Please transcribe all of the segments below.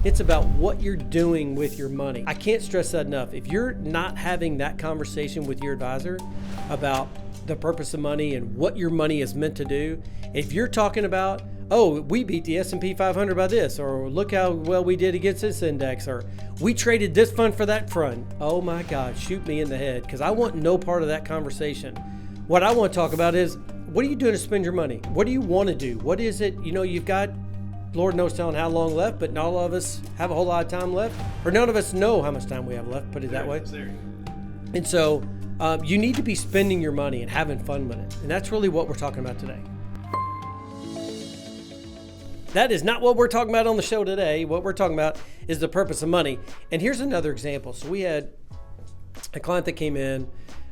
It's about what you're doing with your money. I can't stress that enough. If you're not having that conversation with your advisor about the purpose of money and what your money is meant to do, if you're talking about, oh, we beat the S&P 500 by this, or look how well we did against this index, or we traded this fund for that fund, oh my God, shoot me in the head, because I want no part of that conversation. What I want to talk about is, what are you doing to spend your money? What do you want to do? What is it, you've got, Lord knows telling how long left, but not all of us have a whole lot of time left, or none of us know how much time we have left, put it that way. And so you need to be spending your money and having fun with it. And that's really what we're talking about today. That is not what we're talking about on the show today. What we're talking about is the purpose of money. And here's another example. So we had a client that came in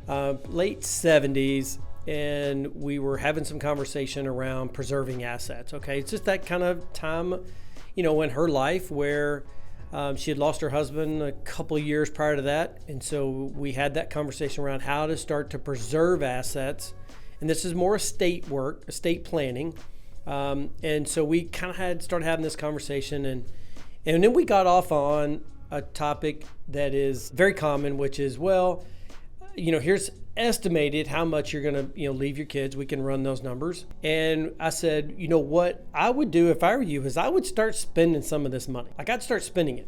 late 70s, and we were having some conversation around preserving assets. Okay, it's just that kind of time, in her life where she had lost her husband a couple of years prior to that. And so we had that conversation around how to start to preserve assets. And this is more estate work, estate planning. And so we kind of started having this conversation, and then we got off on a topic that is very common, which is, here's estimated how much you're going to, leave your kids. We can run those numbers. And I said, what I would do if I were you is I would start spending some of this money. Like, I'd start spending it.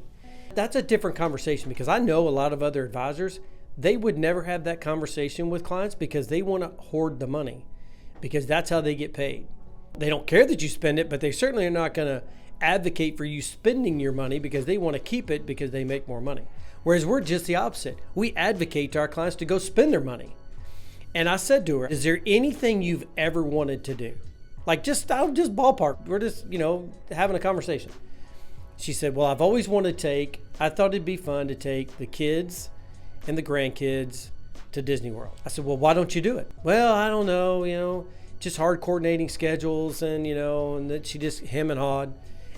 That's a different conversation, because I know a lot of other advisors, they would never have that conversation with clients because they want to hoard the money, because that's how they get paid. They don't care that you spend it, but they certainly are not going to advocate for you spending your money because they want to keep it because they make more money. Whereas we're just the opposite. We advocate to our clients to go spend their money. And I said to her, is there anything you've ever wanted to do? Like, I'll just ballpark. We're just, having a conversation. She said, well, I've always wanted to I thought it'd be fun to take the kids and the grandkids to Disney World. I said, well, why don't you do it? Well, I don't know, just hard coordinating schedules, and then she just hem and hawed.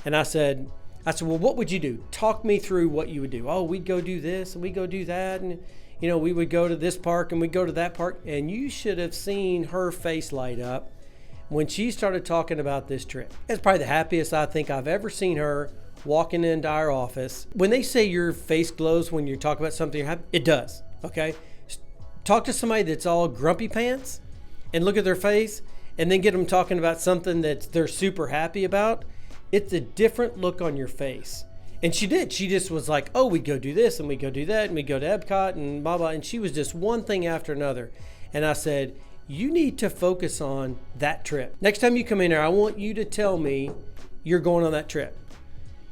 And I said, well, what would you do? Talk me through what you would do. Oh, we'd go do this and we'd go do that. And, we would go to this park and we'd go to that park. And you should have seen her face light up when she started talking about this trip. It's probably the happiest I think I've ever seen her walking into our office. When they say your face glows when you talk about something you're happy, it does. Okay. Talk to somebody that's all grumpy pants and look at their face, and then get them talking about something that they're super happy about. It's a different look on your face. And she did. She just was like, oh, we go do this and we go do that and we go to Epcot and blah, blah. And she was just one thing after another. And I said, you need to focus on that trip. Next time you come in here, I want you to tell me you're going on that trip.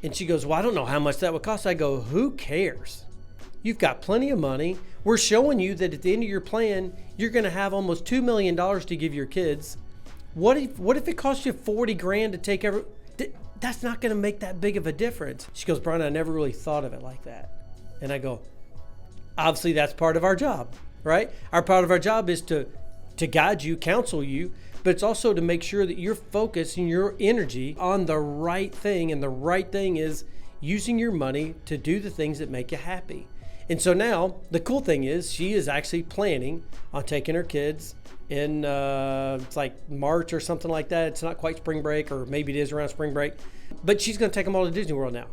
And she goes, well, I don't know how much that would cost. I go, who cares? You've got plenty of money. We're showing you that at the end of your plan, you're going to have almost $2 million to give your kids. What if it costs you $40,000 to take that's not going to make that big of a difference. She goes, Brian, I never really thought of it like that. And I go, obviously that's part of our job, right? Our part of our job is to guide you, counsel you, but it's also to make sure that you're focusing your energy on the right thing. And the right thing is using your money to do the things that make you happy. And so now the cool thing is she is actually planning on taking her kids in it's like March or something like that. It's not quite spring break, or maybe it is around spring break, but she's going to take them all to Disney World now.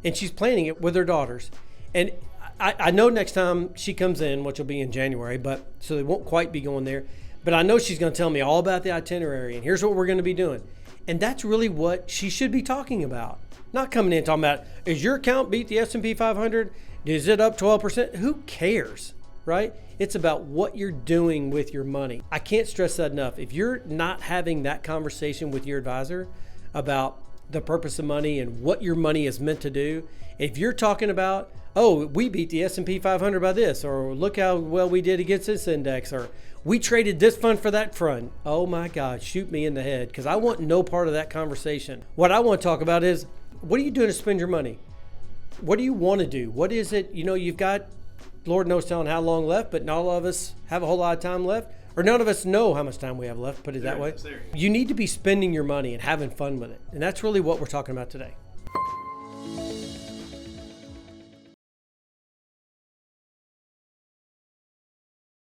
And she's planning it with her daughters. And I know next time she comes in, which will be in January, but so they won't quite be going there, but I know she's going to tell me all about the itinerary and here's what we're going to be doing. And that's really what she should be talking about. Not coming in talking about, is your account beat the S&P 500? Is it up 12%? Who cares, right? It's about what you're doing with your money. I can't stress that enough. If you're not having that conversation with your advisor about the purpose of money and what your money is meant to do, if you're talking about, oh, we beat the S&P 500 by this, or look how well we did against this index, or we traded this fund for that fund, oh my God, shoot me in the head, because I want no part of that conversation. What I want to talk about is, what are you doing to spend your money? What do you want to do? What is it, you've got, Lord knows telling how long left, but not all of us have a whole lot of time left, or none of us know how much time we have left, put it that way. You need to be spending your money and having fun with it. And that's really what we're talking about today.